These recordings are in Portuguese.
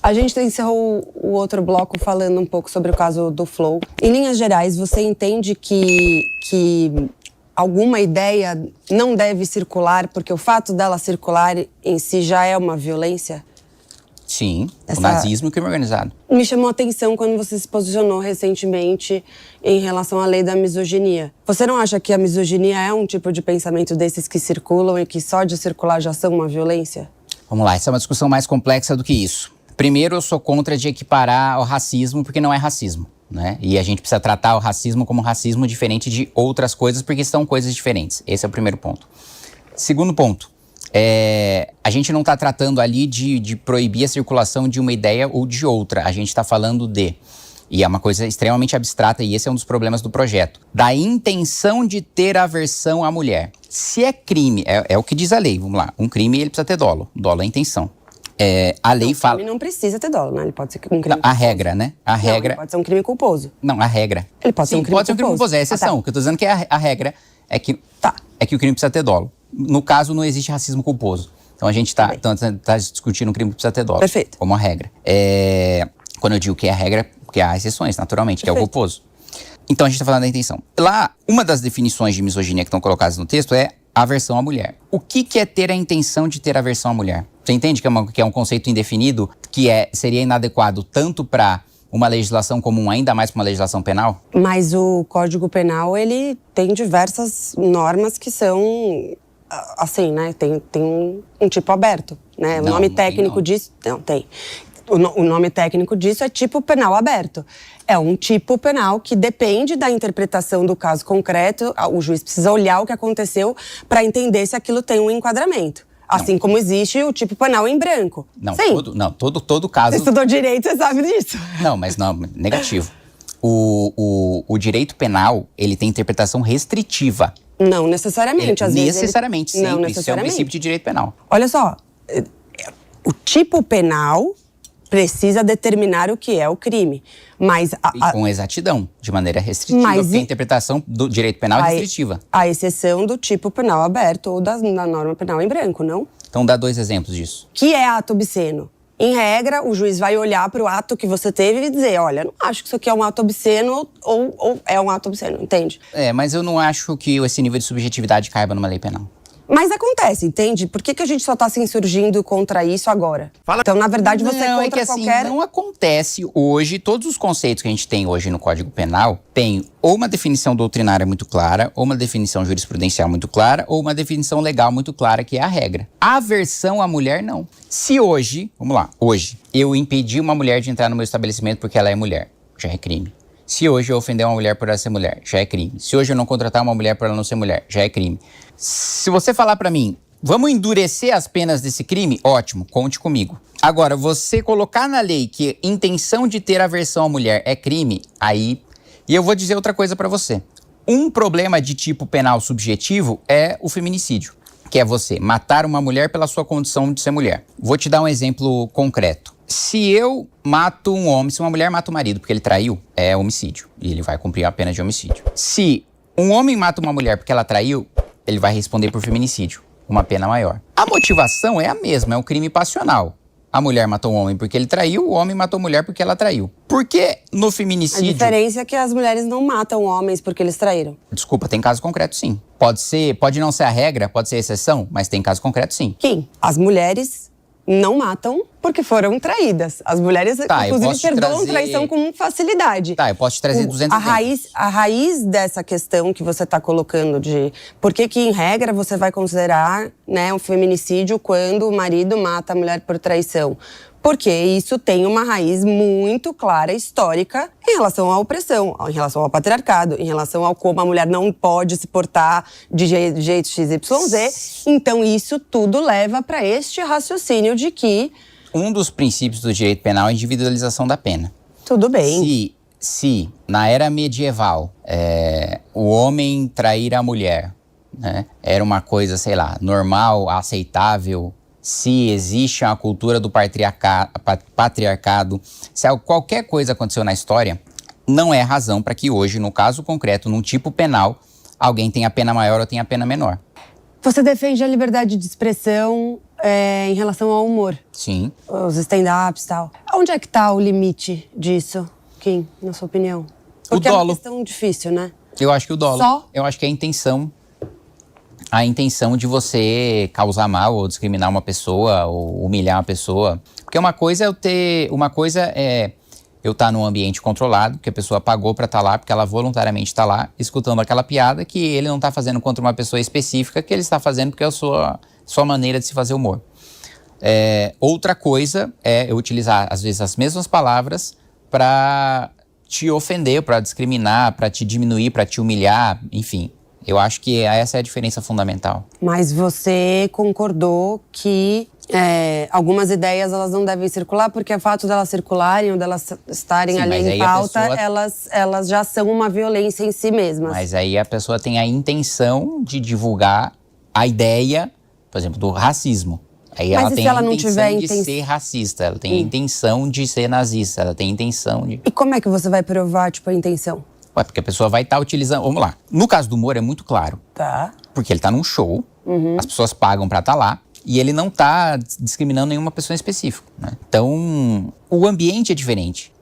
A gente encerrou o outro bloco falando um pouco sobre o caso do Flow. Em linhas gerais, você entende que alguma ideia não deve circular porque o fato dela circular em si já é uma violência? Sim, o nazismo e o crime organizado. Me chamou a atenção quando você se posicionou recentemente em relação à lei da misoginia. Você não acha que a misoginia é um tipo de pensamento desses que circulam e que só de circular já são uma violência? Vamos lá, essa é uma discussão mais complexa do que isso. Primeiro, eu sou contra de equiparar ao racismo, porque não é racismo, né? E a gente precisa tratar o racismo como racismo diferente de outras coisas, porque são coisas diferentes. Esse é o primeiro ponto. Segundo ponto. A gente não está tratando ali de proibir a circulação de uma ideia ou de outra. A gente está falando e é uma coisa extremamente abstrata, e esse é um dos problemas do projeto, da intenção de ter aversão à mulher. Se é crime, é o que diz a lei, vamos lá, um crime ele precisa ter dolo. Dolo é a intenção. A lei fala... O crime não precisa ter dolo, né? Ele pode ser um crime não, a regra, né? A regra... Ele pode ser um crime culposo. Não, a regra... Ele pode ser um crime culposo. Pode ser um crime culposo, é a exceção. O que eu tô dizendo que a regra é que o crime precisa ter dolo. No caso, não existe racismo culposo. Então, a gente tá discutindo um crime que precisa ter dolo. Perfeito. Como a regra. Quando eu digo que é a regra, porque há exceções, naturalmente, que é o culposo. Então, a gente tá falando da intenção. Lá, uma das definições de misoginia que estão colocadas no texto é aversão à mulher. O que é ter a intenção de ter aversão à mulher? Você entende que é um conceito indefinido, que seria inadequado tanto para uma legislação comum, ainda mais para uma legislação penal? Mas o Código Penal, ele tem diversas normas que são... assim, né, tem um tipo aberto, né? O nome técnico disso... Não, tem. O nome técnico disso é tipo penal aberto. É um tipo penal que depende da interpretação do caso concreto. O juiz precisa olhar o que aconteceu para entender se aquilo tem um enquadramento. Assim como existe o tipo penal em branco. Não, sim. Todo caso... Você estudou direito, você sabe disso. Não, mas não, negativo. O direito penal, ele tem interpretação restritiva. Não necessariamente, às vezes. Necessariamente, sempre. Não necessariamente. Isso é um princípio de direito penal. Olha só, o tipo penal precisa determinar o que é o crime, mas... E com exatidão, de maneira restritiva, porque a interpretação do direito penal é restritiva. A exceção do tipo penal aberto ou da norma penal em branco, não? Então dá 2 exemplos disso. Que é ato obsceno? Em regra, o juiz vai olhar para o ato que você teve e dizer, olha, não acho que isso aqui é um ato obsceno ou é um ato obsceno, entende? Mas eu não acho que esse nível de subjetividade caiba numa lei penal. Mas acontece, entende? Por que a gente só está se insurgindo contra isso agora? Então, na verdade, você é contra qualquer... Assim, não acontece hoje, todos os conceitos que a gente tem hoje no Código Penal, tem ou uma definição doutrinária muito clara, ou uma definição jurisprudencial muito clara, ou uma definição legal muito clara, que é a regra. A aversão à mulher, não. Se hoje, vamos lá, hoje, eu impedir uma mulher de entrar no meu estabelecimento porque ela é mulher, já é crime. Se hoje eu ofender uma mulher por ela ser mulher, já é crime. Se hoje eu não contratar uma mulher por ela não ser mulher, já é crime. Se você falar pra mim, vamos endurecer as penas desse crime, ótimo, conte comigo. Agora, você colocar na lei que intenção de ter aversão à mulher é crime, aí... E eu vou dizer outra coisa pra você. Um problema de tipo penal subjetivo é o feminicídio, que é você matar uma mulher pela sua condição de ser mulher. Vou te dar um exemplo concreto. Se eu mato um homem, se uma mulher mata o marido porque ele traiu, é homicídio. E ele vai cumprir a pena de homicídio. Se um homem mata uma mulher porque ela traiu, ele vai responder por feminicídio, uma pena maior. A motivação é a mesma, é um crime passional. A mulher matou um homem porque ele traiu, o homem matou a mulher porque ela traiu. Por que no feminicídio... A diferença é que as mulheres não matam homens porque eles traíram. Desculpa, tem caso concreto sim. Pode não ser a regra, pode ser a exceção, mas tem caso concreto sim. Quem? As mulheres não matam porque foram traídas. As mulheres, inclusive, perdoam traição com facilidade. Eu posso te trazer 200 exemplos. A raiz dessa questão que você está colocando de por que em regra você vai considerar, né, um feminicídio quando o marido mata a mulher por traição? Porque isso tem uma raiz muito clara, histórica, em relação à opressão, em relação ao patriarcado, em relação ao como a mulher não pode se portar de jeito XYZ. Então, isso tudo leva para este raciocínio de que... Um dos princípios do direito penal é a individualização da pena. Tudo bem. Se na era medieval, o homem trair a mulher, né, era uma coisa, sei lá, normal, aceitável... Se existe uma cultura do patriarcado, se qualquer coisa aconteceu na história, não é razão para que hoje, no caso concreto, num tipo penal, alguém tenha pena maior ou tenha pena menor. Você defende a liberdade de expressão em relação ao humor? Sim. Os stand-ups e tal. Onde é que tá o limite disso, Kim, na sua opinião? Porque o dolo. É uma questão difícil, né? Eu acho que o dolo. Só? Eu acho que a intenção de você causar mal ou discriminar uma pessoa ou humilhar uma pessoa. Porque uma coisa é eu estar num ambiente controlado, que a pessoa pagou para estar lá, porque ela voluntariamente está lá, escutando aquela piada que ele não está fazendo contra uma pessoa específica, que ele está fazendo porque é a sua maneira de se fazer humor. Outra coisa é eu utilizar, às vezes, as mesmas palavras para te ofender, para discriminar, para te diminuir, para te humilhar, enfim. Eu acho que essa é a diferença fundamental. Mas você concordou que algumas ideias elas não devem circular, porque o fato delas circularem ou delas estarem ali em pauta, elas já são uma violência em si mesmas. Mas aí a pessoa tem a intenção de divulgar a ideia, por exemplo, do racismo. Aí ela tem a intenção de ser racista, ela tem a intenção de ser nazista, ela tem a intenção de... E como é que você vai provar, tipo, a intenção? Porque a pessoa vai estar utilizando... Vamos lá. No caso do humor é muito claro. Tá. Porque ele está num show, as pessoas pagam para estar lá, e ele não está discriminando nenhuma pessoa em específico, né? Então, o ambiente é diferente.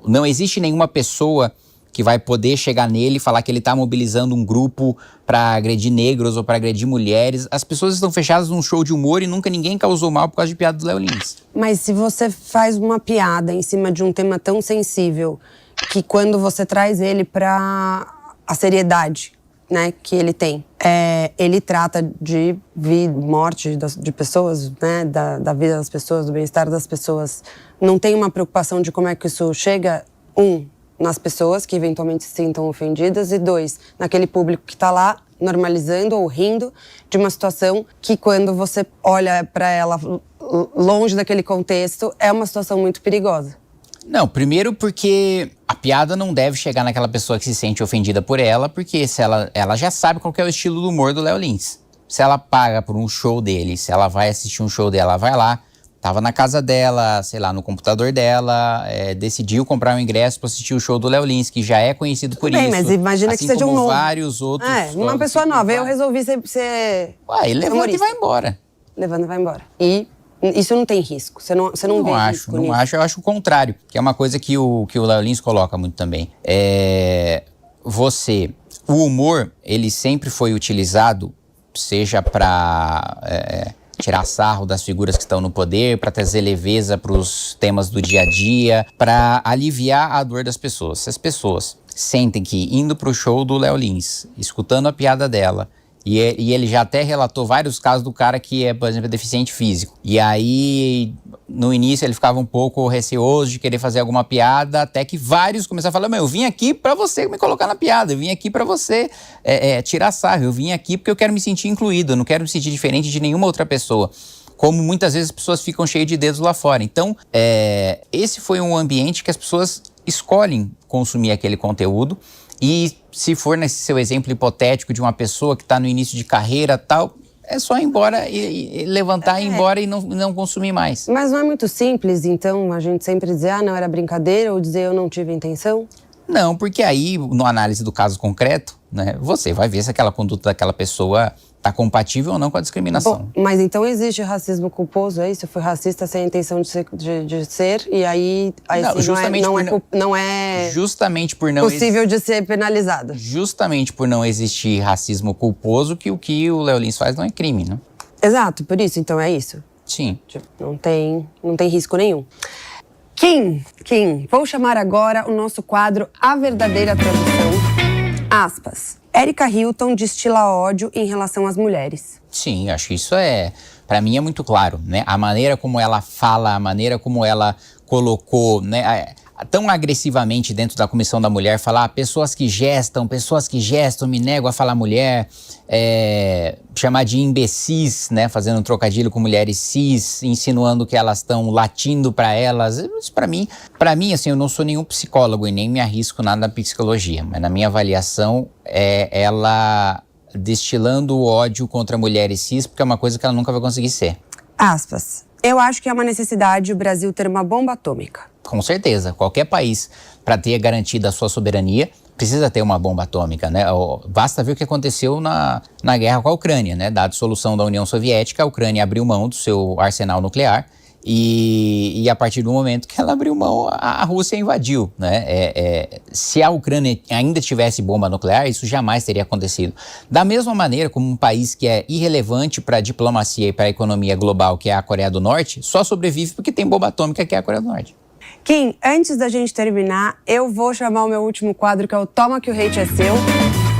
Não existe nenhuma pessoa que vai poder chegar nele e falar que ele está mobilizando um grupo para agredir negros ou para agredir mulheres. As pessoas estão fechadas num show de humor e nunca ninguém causou mal por causa de piada do Léo Lins. Mas se você faz uma piada em cima de um tema tão sensível, que quando você traz ele para a seriedade, né, que ele tem, ele trata de vida, morte de pessoas, né, da vida das pessoas, do bem-estar das pessoas, não tem uma preocupação de como é que isso chega, nas pessoas que eventualmente se sintam ofendidas, e 2, naquele público que está lá normalizando ou rindo de uma situação que, quando você olha para ela longe daquele contexto, é uma situação muito perigosa. Não, primeiro porque a piada não deve chegar naquela pessoa que se sente ofendida por ela, porque se ela já sabe qual que é o estilo do humor do Léo Lins. Se ela paga por um show dele, se ela vai assistir um show dela, ela vai lá, tava na casa dela, sei lá, no computador dela, decidiu comprar um ingresso para assistir o show do Léo Lins, que já é conhecido por isso. Mas imagina assim que seja um novo. Vários outros. Uma pessoa nova. Eu resolvi ser ele levanta e vai embora. Levanta e vai embora. E isso não tem risco. Você não vê risco nisso. Não acho. Eu acho o contrário, que é uma coisa que o Léo Lins coloca muito também. O humor, ele sempre foi utilizado, seja para tirar sarro das figuras que estão no poder, para trazer leveza para os temas do dia a dia, para aliviar a dor das pessoas. Se as pessoas sentem que indo para o show do Léo Lins, escutando a piada dela, e ele já até relatou vários casos do cara que é, por exemplo, deficiente físico. E aí, no início, ele ficava um pouco receoso de querer fazer alguma piada, até que vários começaram a falar, eu vim aqui pra você me colocar na piada, eu vim aqui pra você tirar sarro, eu vim aqui porque eu quero me sentir incluído, eu não quero me sentir diferente de nenhuma outra pessoa. Como muitas vezes as pessoas ficam cheias de dedos lá fora. Então, esse foi um ambiente que as pessoas escolhem consumir aquele conteúdo. E se for nesse seu exemplo hipotético de uma pessoa que está no início de carreira tal, é só ir embora e levantar, ir embora e não consumir mais. Mas não é muito simples, então, a gente sempre dizer, não era brincadeira, ou dizer eu não tive intenção? Não, porque aí, na análise do caso concreto, né, você vai ver se aquela conduta daquela pessoa está compatível ou não com a discriminação. Bom, mas então existe racismo culposo, é isso? Foi racista sem a intenção de ser e aí não é justamente por não possível de ser penalizado. Justamente por não existir racismo culposo que o Léo Lins faz não é crime, né? Exato, por isso, então é isso? Sim. Não tem risco nenhum. Kim, vou chamar agora o nosso quadro A Verdadeira Tradução. Aspas. Erika Hilton destila ódio em relação às mulheres. Sim, acho que isso para mim é muito claro, né? A maneira como ela fala, a maneira como ela colocou, né? Tão agressivamente dentro da Comissão da Mulher, falar pessoas que gestam, me nego a falar mulher, chamar de imbecis, né, fazendo um trocadilho com mulheres cis, insinuando que elas estão latindo para elas. Isso para mim, assim, eu não sou nenhum psicólogo e nem me arrisco nada na psicologia, mas na minha avaliação ela destilando o ódio contra mulheres cis, porque é uma coisa que ela nunca vai conseguir ser. Aspas. Eu acho que é uma necessidade o Brasil ter uma bomba atômica. Com certeza. Qualquer país, para ter garantida a sua soberania, precisa ter uma bomba atômica, né? Basta ver o que aconteceu na guerra com a Ucrânia, né? Da dissolução da União Soviética, a Ucrânia abriu mão do seu arsenal nuclear E a partir do momento que ela abriu mão, a Rússia invadiu, né? Se a Ucrânia ainda tivesse bomba nuclear, isso jamais teria acontecido. Da mesma maneira como um país que é irrelevante para a diplomacia e para a economia global, que é a Coreia do Norte, só sobrevive porque tem bomba atômica, que é a Coreia do Norte. Kim, antes da gente terminar, eu vou chamar o meu último quadro, que é o Toma que o Hate é Seu,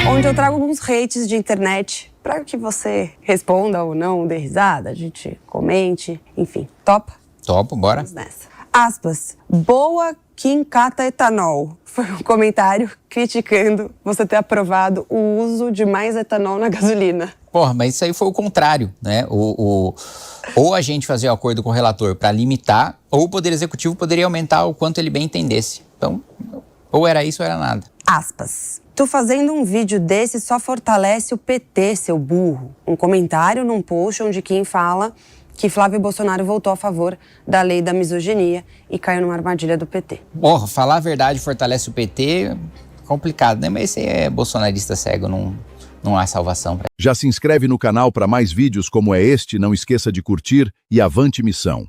onde eu trago alguns hates de internet para que você responda ou não, dê risada, a gente comente, enfim. Topa? Topo, bora. Vamos nessa. Aspas. Boa Kim cata etanol. Foi um comentário criticando você ter aprovado o uso de mais etanol na gasolina. Porra, mas isso aí foi o contrário, né? Ou a gente fazia o acordo com o relator para limitar, ou o Poder Executivo poderia aumentar o quanto ele bem entendesse. Então, ou era isso ou era nada. Aspas. Tu fazendo um vídeo desse só fortalece o PT, seu burro. Um comentário num post onde Kim fala que Flávio Bolsonaro votou a favor da lei da misoginia e caiu numa armadilha do PT. Porra, falar a verdade fortalece o PT, complicado, né? Mas esse é bolsonarista cego, não há salvação pra... Já se inscreve no canal para mais vídeos como este, não esqueça de curtir e avante missão.